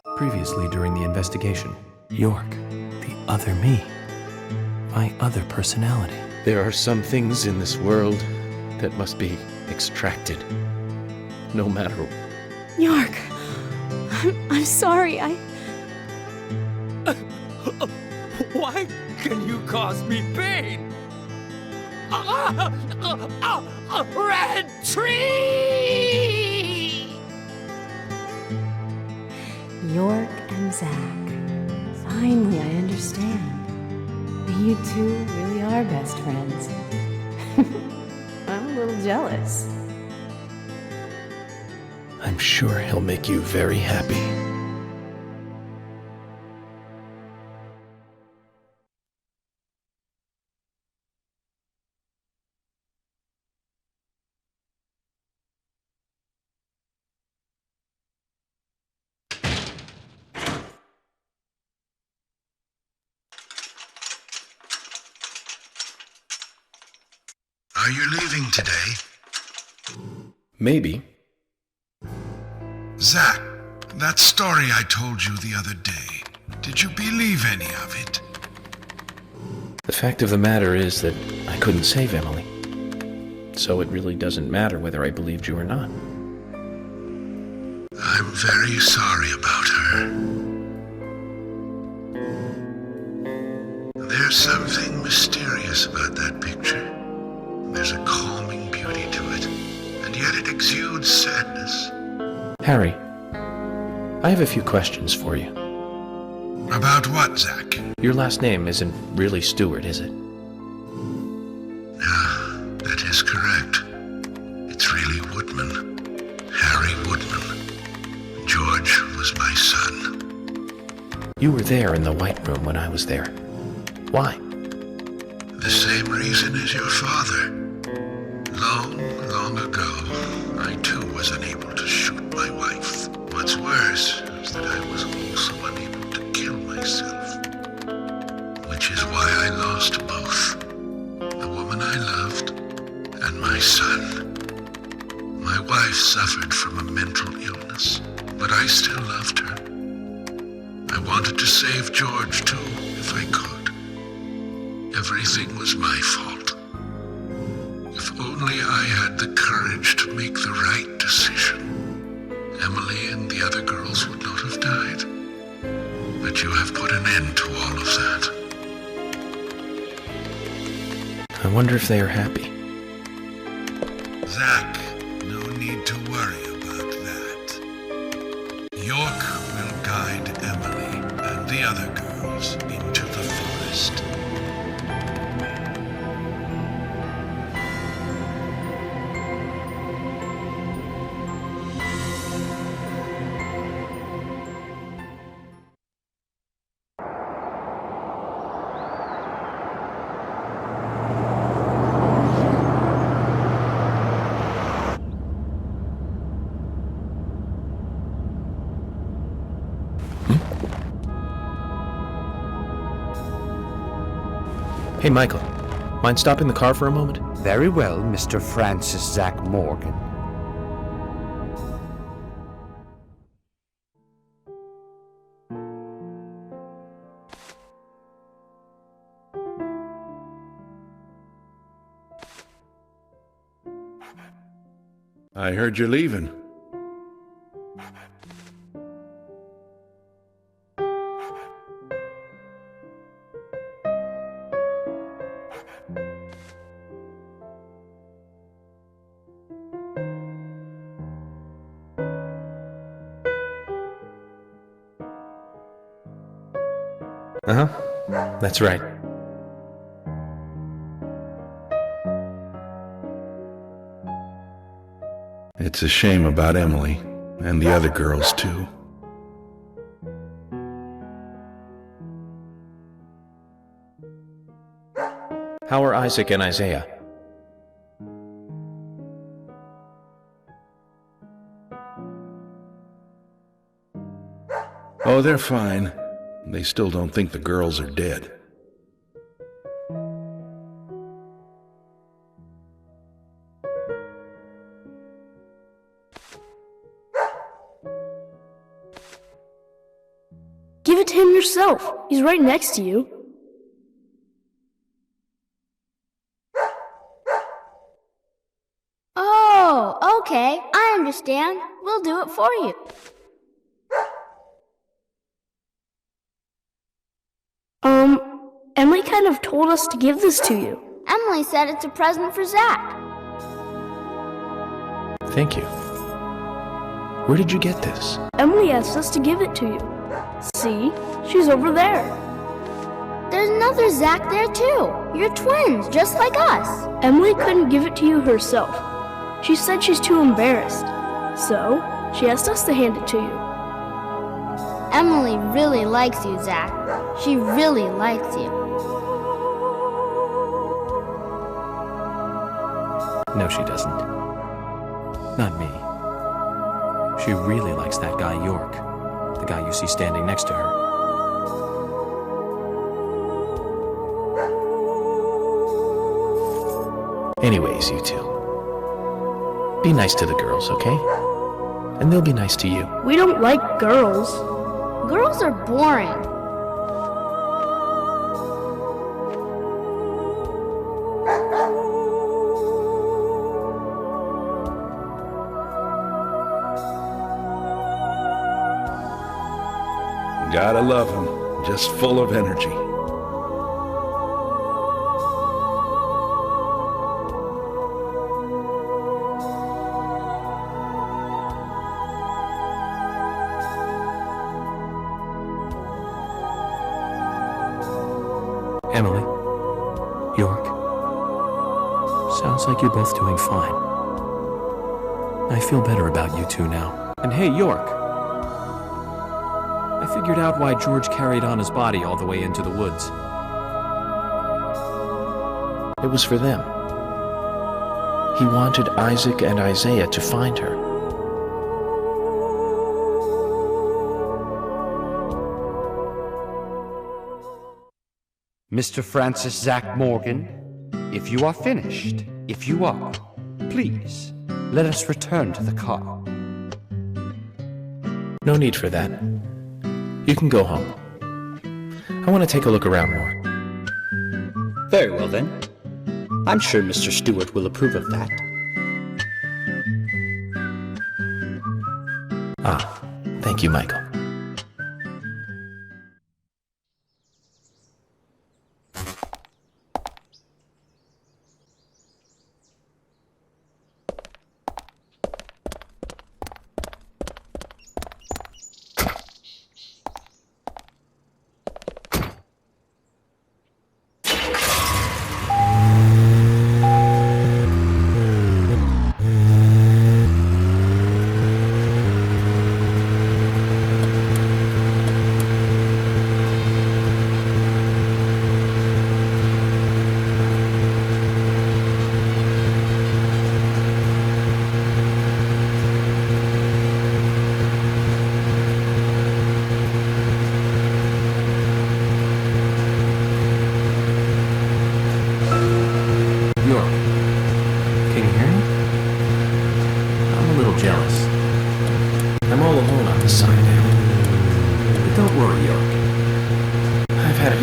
Previously during the investigation, York, the other me, my other personality. There are some things in this world that must be extracted, no matter. York, I'm sorry, Why can you cause me pain? A red tree! York and Zach. Finally, I understand. You two really are best friends. I'm a little jealous. I'm sure he'll make you very happy. Are you leaving today? Maybe. Zach, that story I told you the other day, did you believe any of it? The fact of the matter is that I couldn't save Emily. So it really doesn't matter whether I believed you or not. I'm very sorry about her. There's something mysterious about that picture. There's a calming beauty to it, and yet it exudes sadness. Harry, I have a few questions for you. About what, Zach? Your last name isn't really Stewart, is it? That is correct. It's really Woodman. Harry Woodman. George was my son. You were there in the White Room when I was there. Why? The same reason as your father. Long, long ago, I too was unable to shoot my wife. What's worse is that I was also unable to kill myself. Which is why I lost both. The woman I loved and my son. My wife suffered from a mental illness, but I still loved her. I wanted to save George too, if I could. Everything was my fault. If only I had the courage to make the right decision, Emily and the other girls would not have died. But you have put an end to all of that. I wonder if they are happy. Zach, no need to worry about that. York will guide Emily and the other girls into the forest. Hey, Michael. Mind stopping the car for a moment? Very well, Mr. Francis Zach Morgan. I heard you're leaving. Uh-huh. That's right. It's a shame about Emily, and the other girls too. How are Isaac and Isaiah? Oh, they're fine. They still don't think the girls are dead. Give it to him yourself. He's right next to you. Oh, okay. I understand. We'll do it for you. Emily kind of told us to give this to you. Emily said it's a present for Zach. Thank you. Where did you get this? Emily asked us to give it to you. See? She's over there. There's another Zach there too. You're twins, just like us. Emily couldn't give it to you herself. She said she's too embarrassed. So, she asked us to hand it to you. Emily really likes you, Zach. She really likes you. No, she doesn't. Not me. She really likes that guy York, the guy you see standing next to her. Anyways, you two. Be nice to the girls, okay? And they'll be nice to you. We don't like girls. Girls are boring. Gotta love him. Just full of energy. Emily, York, sounds like you're both doing fine. I feel better about you two now. And hey, York, I figured out why George carried on his body all the way into the woods. It was for them. He wanted Isaac and Isaiah to find her. Mr. Francis Zach Morgan, if you are finished, if you are, please, let us return to the car. No need for that. You can go home. I want to take a look around more. Very well then. I'm sure Mr. Stewart will approve of that. Ah, thank you, Michael.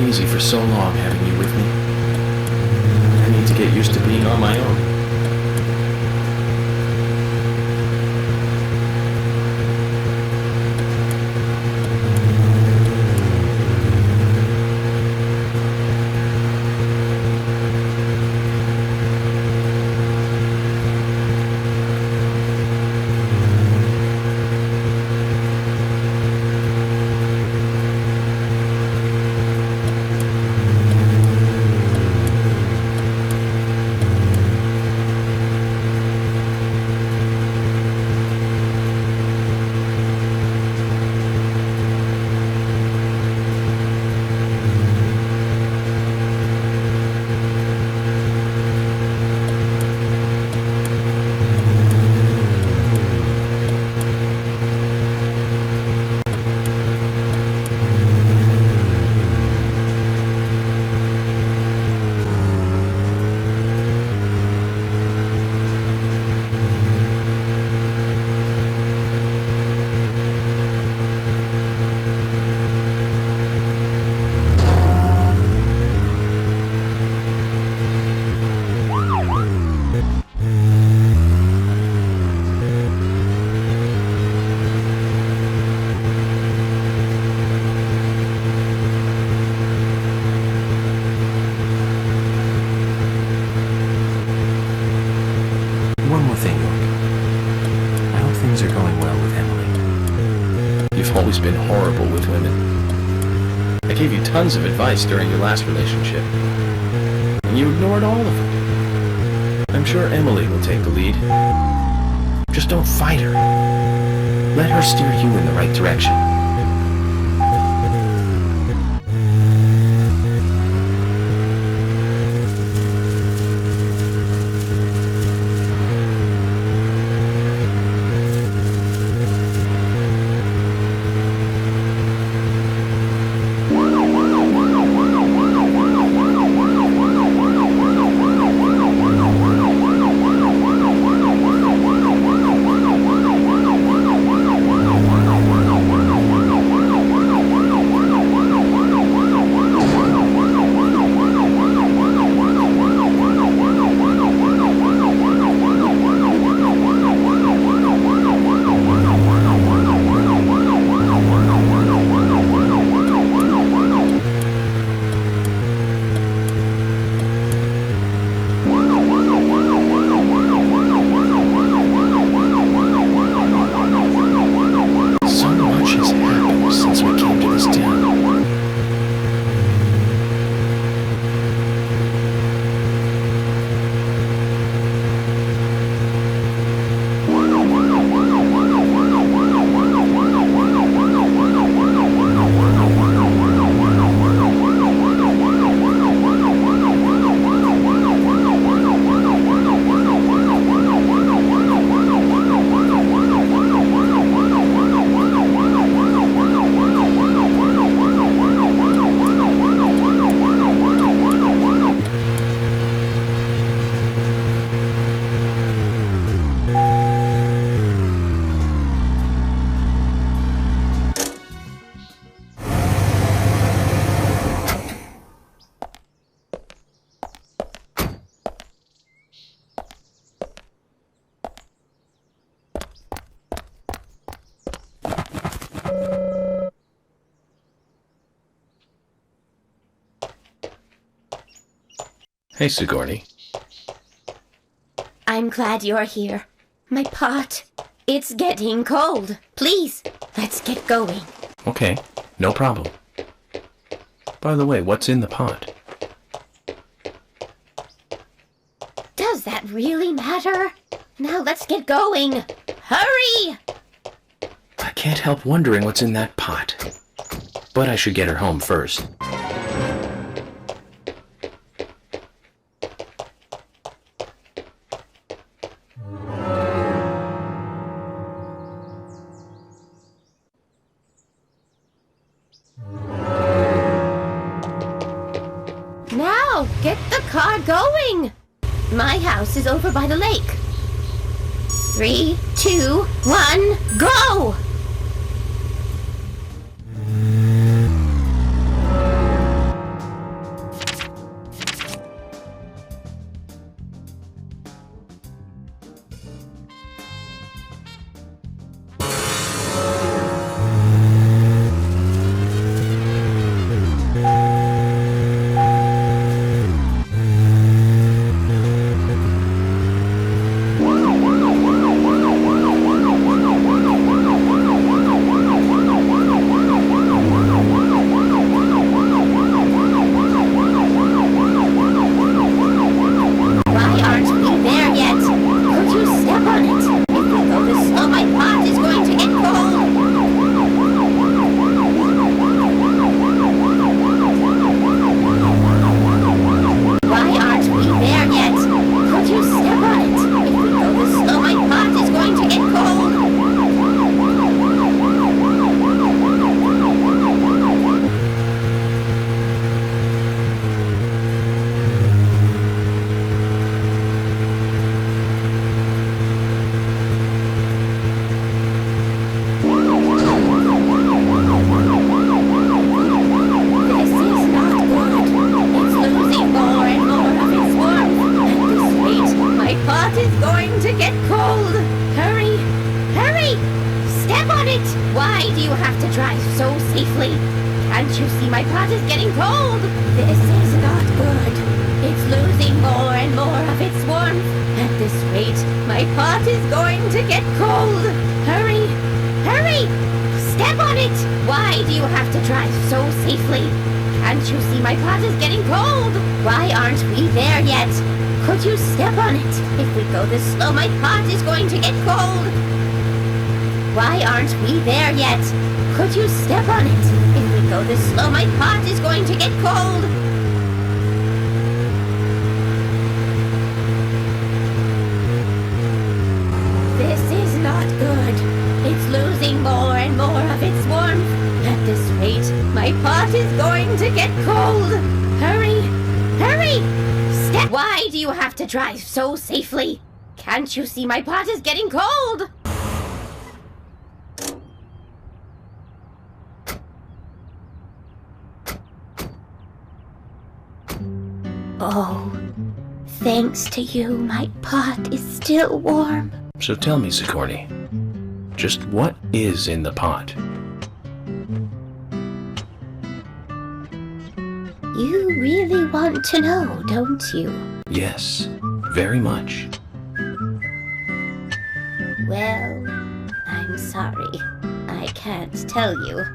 Easy for so long having you with me. I need to get used to being on my own. always been horrible with women. I gave you tons of advice during your last relationship, and you ignored all of it. I'm sure Emily will take the lead. Just don't fight her. Let her steer you in the right direction. Hey, Sigourney. I'm glad you're here. My pot, it's getting cold. Please, let's get going. Okay, no problem. By the way, what's in the pot? Does that really matter? Now let's get going. Hurry! I can't help wondering what's in that pot. But I should get her home first. Now, get the car going! My house is over by the lake. 3, 2, 1, go! Step on it! it! Why do you have to drive so safely? Can't you see my pot is getting cold? Why aren't we there yet? Could you step on it? If we go this slow, my pot is going to get cold. Why aren't we there yet? Could you step on it? If we go this slow, my pot is going to get cold. This is not good. It's losing more and more of its warmth. At this rate, my pot is going to get cold. Hurry! Hurry! Step! Why do you have to drive so safely? Can't you see my pot is getting cold? Oh, thanks to you, my pot is still warm. So tell me, Sigourney, just what is in the pot? You really want to know, don't you? Yes, very much. Well, I'm sorry. I can't tell you.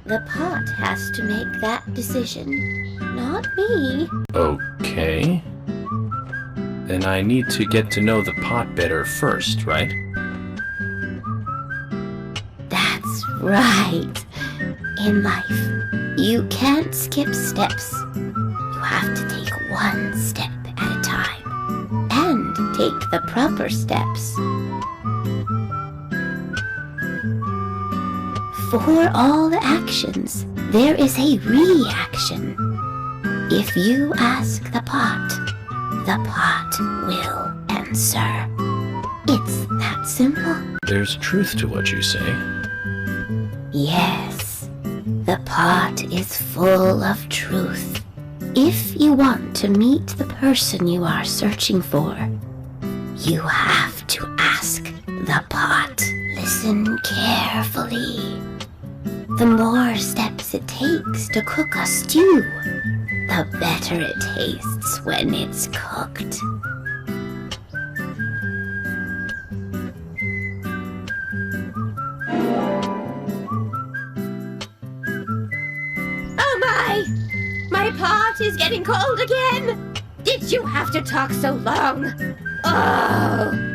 The pot has to make that decision, not me. Okay. Then I need to get to know the pot better first, right? That's right. In life, you can't skip steps. You have to take one step at a time, and take the proper steps. For all actions, there is a reaction. If you ask the pot will answer. It's that simple. There's truth to what you say. Yes, the pot is full of truth. If you want to meet the person you are searching for, you have to ask the pot. Listen carefully. The more steps it takes to cook a stew, the better it tastes when it's cooked. Oh my! My pot is getting cold again! Did you have to talk so long? Oh!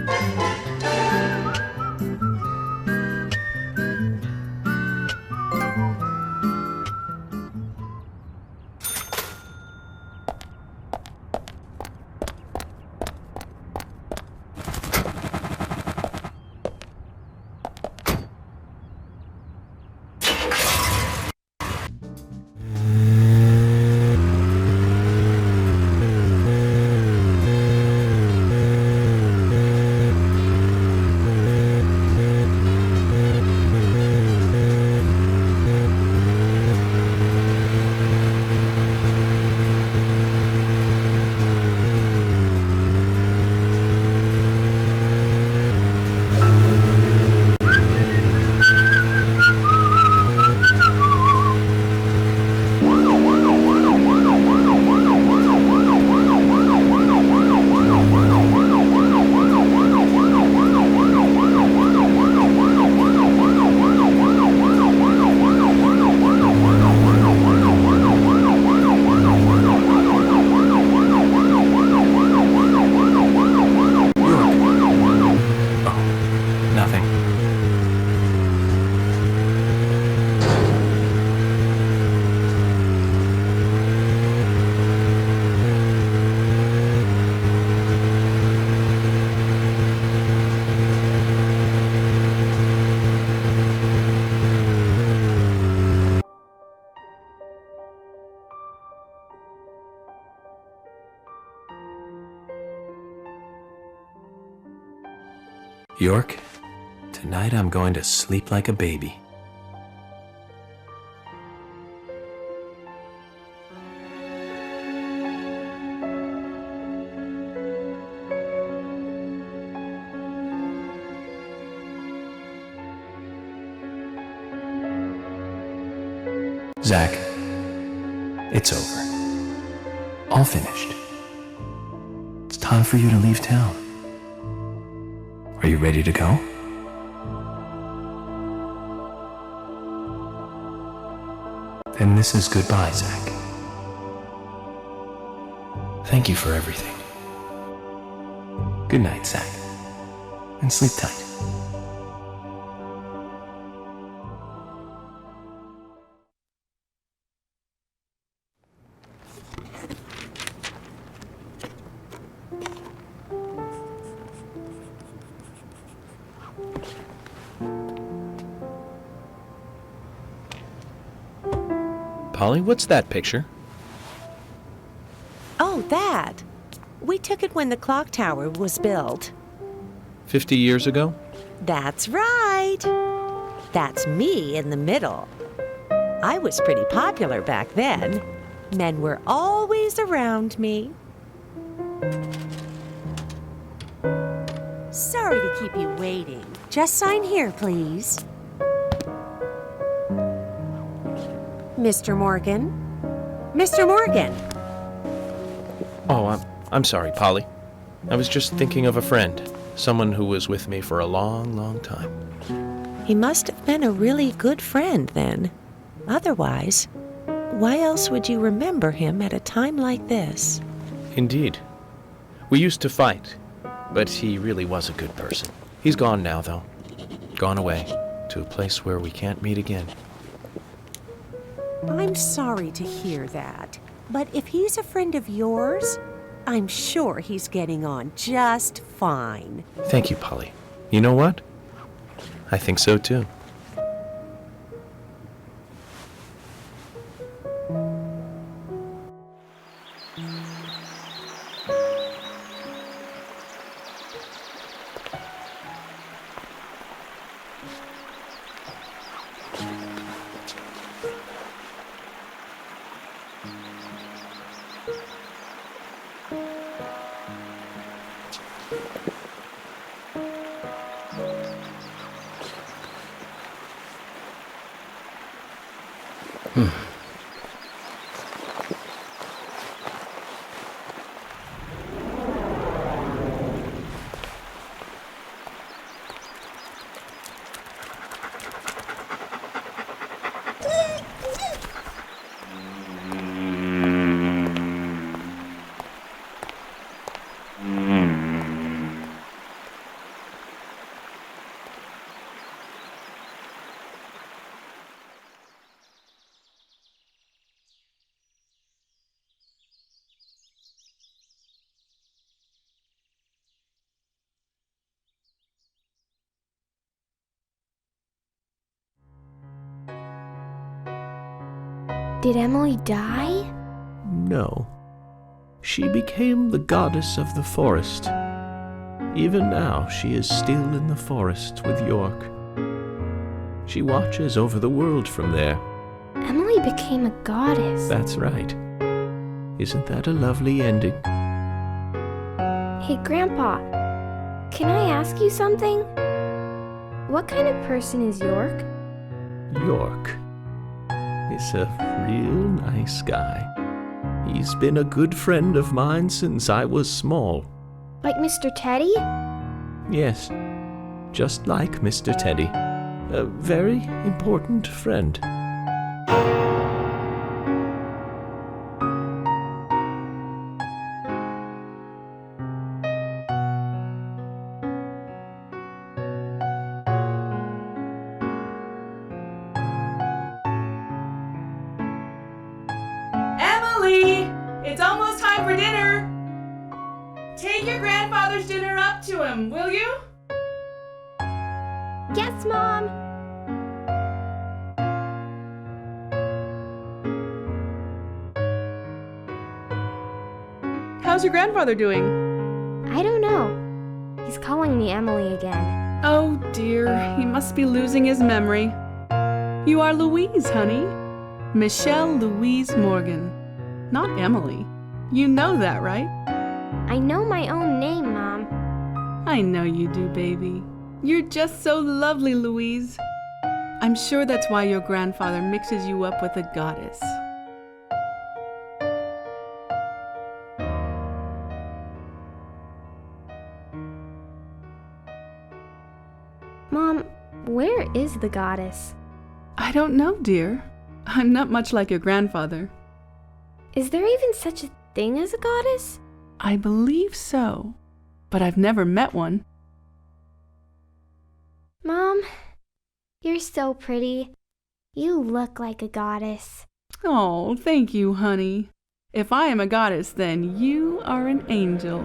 York, tonight I'm going to sleep like a baby. Zach, it's over. All finished. It's time for you to leave town. Are you ready to go? Then this is goodbye, Zach. Thank you for everything. Good night, Zach. And sleep tight. Polly, what's that picture? Oh, that. We took it when the clock tower was built. 50 years ago? That's right. That's me in the middle. I was pretty popular back then. Men were always around me. Sorry to keep you waiting. Just sign here, please. Mr. Morgan? Mr. Morgan! Oh, I'm sorry, Polly. I was just thinking of a friend. Someone who was with me for a long, long time. He must have been a really good friend then. Otherwise, why else would you remember him at a time like this? Indeed. We used to fight, but he really was a good person. He's gone now, though. Gone away to a place where we can't meet again. I'm sorry to hear that, but if he's a friend of yours, I'm sure he's getting on just fine. Thank you, Polly. You know what? I think so, too. Did Emily die? No. She became the goddess of the forest. Even now, she is still in the forest with York. She watches over the world from there. Emily became a goddess. That's right. Isn't that a lovely ending? Hey, Grandpa, can I ask you something? What kind of person is York? York is a real nice guy. He's been a good friend of mine since I was small. Like Mr. Teddy? Yes, just like Mr. Teddy. A very important friend. Emily! It's almost time for dinner! Take your grandfather's dinner up to him, will you? Yes, Mom! How's your grandfather doing? I don't know. He's calling me Emily again. Oh dear, he must be losing his memory. You are Louise, honey. Michelle Louise Morgan. Not Emily. You know that, right? I know my own name, Mom. I know you do, baby. You're just so lovely, Louise. I'm sure that's why your grandfather mixes you up with a goddess. Mom, where is the goddess? I don't know, dear. I'm not much like your grandfather. Is there even such a thing as a goddess? I believe so, but I've never met one. Mom, you're so pretty. You look like a goddess. Oh, thank you, honey. If I am a goddess, then you are an angel.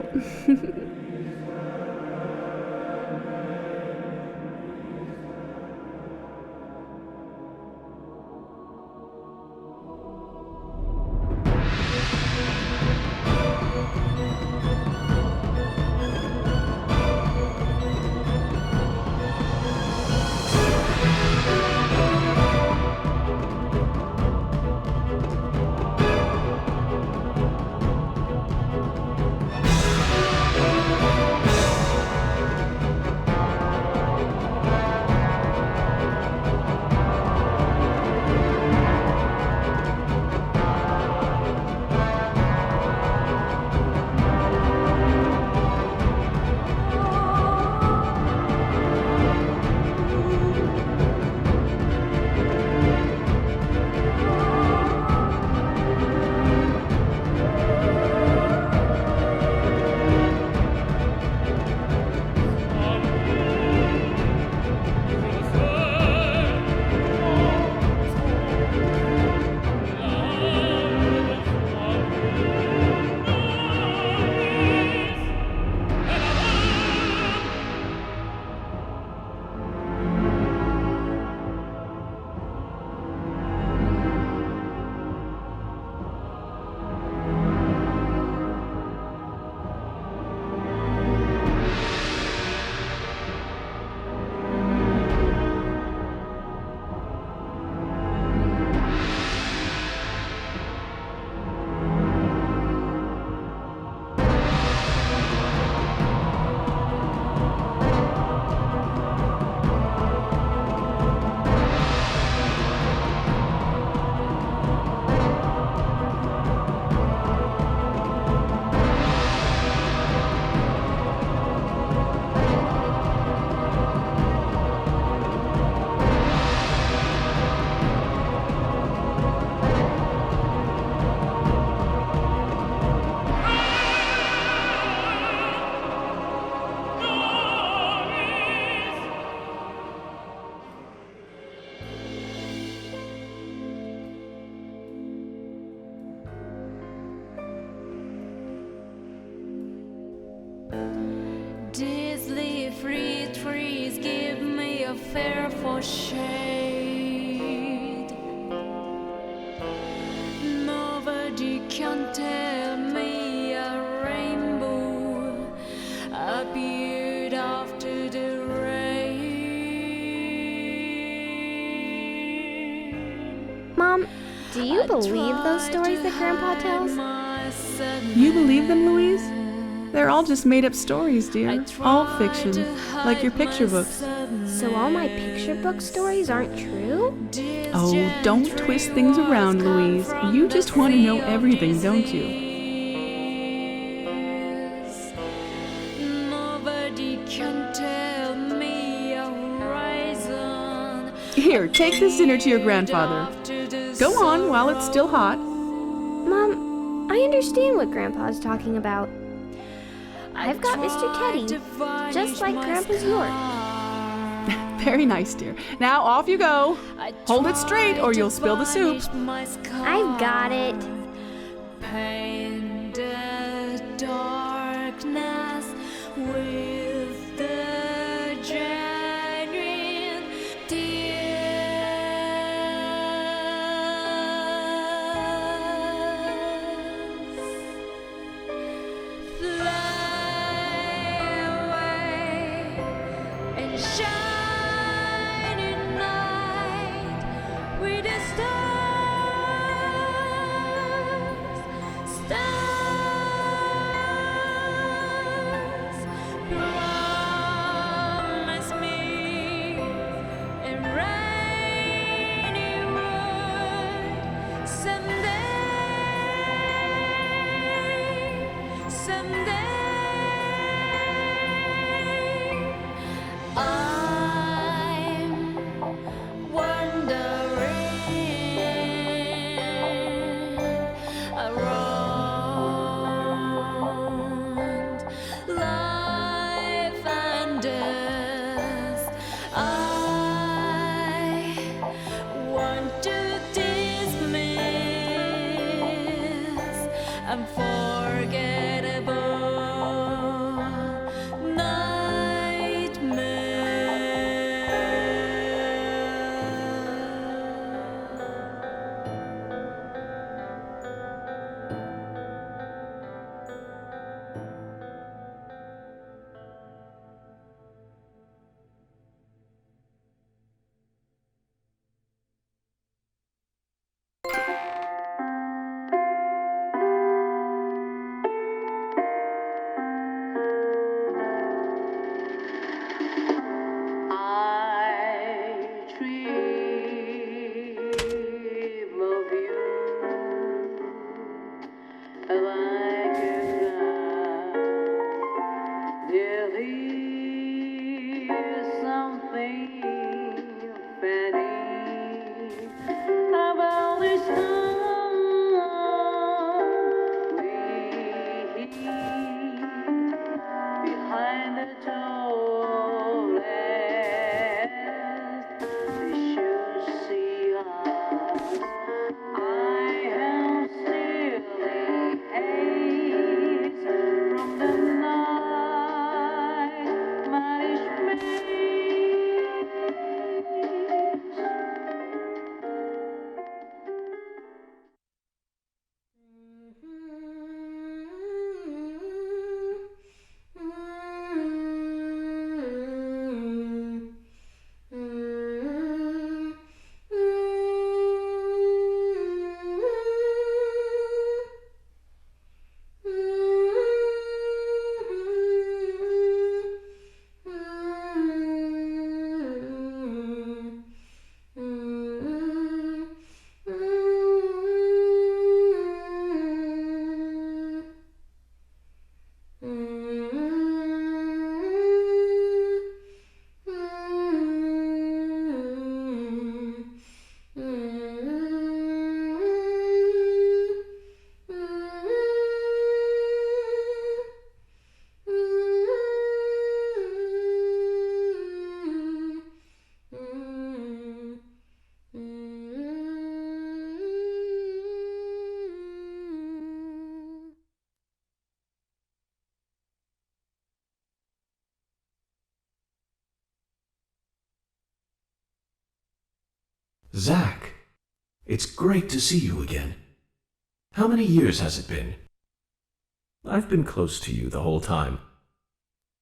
Deadly free trees give me a fearful shade. Nobody can tell me a rainbow appeared after the rain. Mom, do you believe those stories that Grandpa tells? You believe them, Louise? They're all just made-up stories, dear. All fiction, like your picture books. So all my picture book stories aren't true? Oh, don't twist things around, Louise. You just want to know everything, don't you? Nobody can tell me a horizon. Here, take this dinner to your grandfather. Go on while it's still hot. Mom, I understand what Grandpa's talking about. I've got Mr. Teddy, just like Grandpa's York. Very nice, dear. Now off you go. Hold it straight or you'll spill the soup. I've got it. Paint the darkness with the genuine tears. Shining night with the stars. unforgettable nightmare. Zach, it's great to see you again. How many years has it been? I've been close to you the whole time.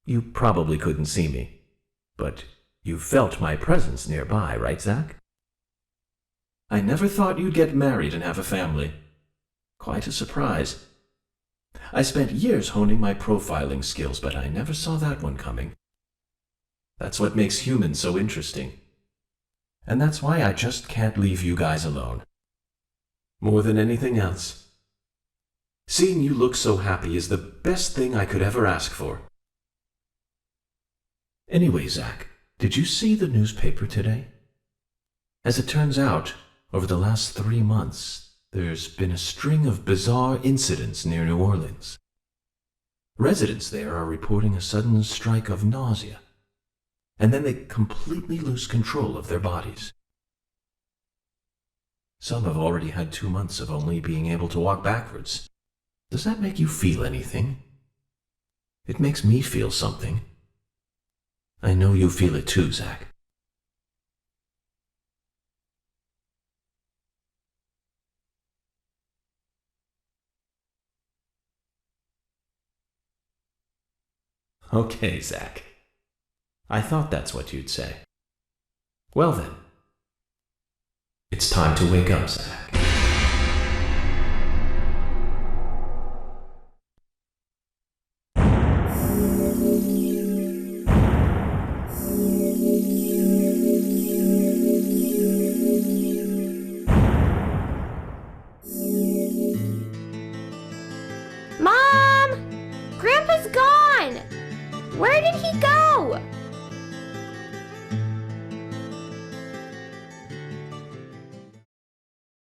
You probably couldn't see me, but you felt my presence nearby, right, Zach? I never thought you'd get married and have a family. Quite a surprise. I spent years honing my profiling skills, but I never saw that one coming. That's what makes humans so interesting. And that's why I just can't leave you guys alone. More than anything else. Seeing you look so happy is the best thing I could ever ask for. Anyway, Zach, did you see the newspaper today? As it turns out, over the last 3 months, there's been a string of bizarre incidents near New Orleans. Residents there are reporting a sudden strike of nausea, and then they completely lose control of their bodies. Some have already had 2 months of only being able to walk backwards. Does that make you feel anything? It makes me feel something. I know you feel it too, Zach. Okay, Zach. I thought that's what you'd say. Well then, it's time to wake up, Zach. Mom! Grandpa's gone! Where did he go?